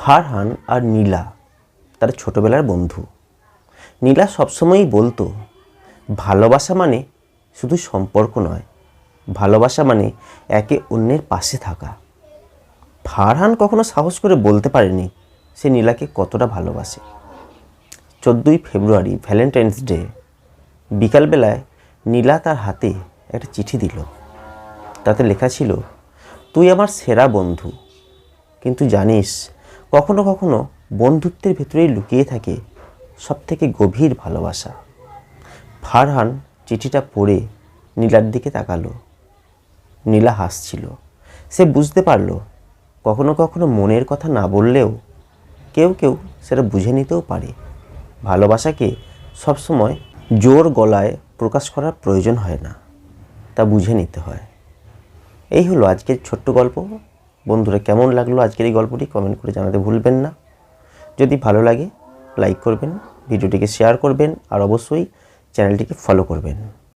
ফারহান আর নীলা তার ছোটোবেলার বন্ধু। নীলা সবসময়ই বলতো, ভালোবাসা মানে শুধু সম্পর্ক নয়, ভালোবাসা মানে একে অন্যের পাশে থাকা। ফারহান কখনো সাহস করে বলতে পারেনি সে নীলাকে কতটা ভালোবাসে। 14ই ফেব্রুয়ারি ভ্যালেন্টাইন্স ডে বিকালবেলায় নীলা তার হাতে একটা চিঠি দিল। তাতে লেখা ছিল, তুই আমার সেরা বন্ধু, কিন্তু জানিস কখনো কখনো বন্ধুত্বের ভেতরেই লুকিয়ে থাকে সবথেকে গভীর ভালোবাসা। ফারহান চিঠিটা পড়ে নীলার দিকে তাকালো। নীলা হাসছিল। সে বুঝতে পারল কখনো কখনো মনের কথা না বললেও কেউ কেউ সেটা বুঝে নিতেও পারে। ভালোবাসাকে সবসময় জোর গলায় প্রকাশ করার প্রয়োজন হয় না, তা বুঝে নিতে হয়। এই হলো আজকের ছোট্ট গল্প। বন্ধুরা, কেমন লাগলো আজকের এই গল্পটি কমেন্ট করে জানাতে ভুলবেন না। যদি ভালো লাগে লাইক করবেন, ভিডিওটিকে শেয়ার করবেন আর অবশ্যই চ্যানেলটিকে ফলো করবেন।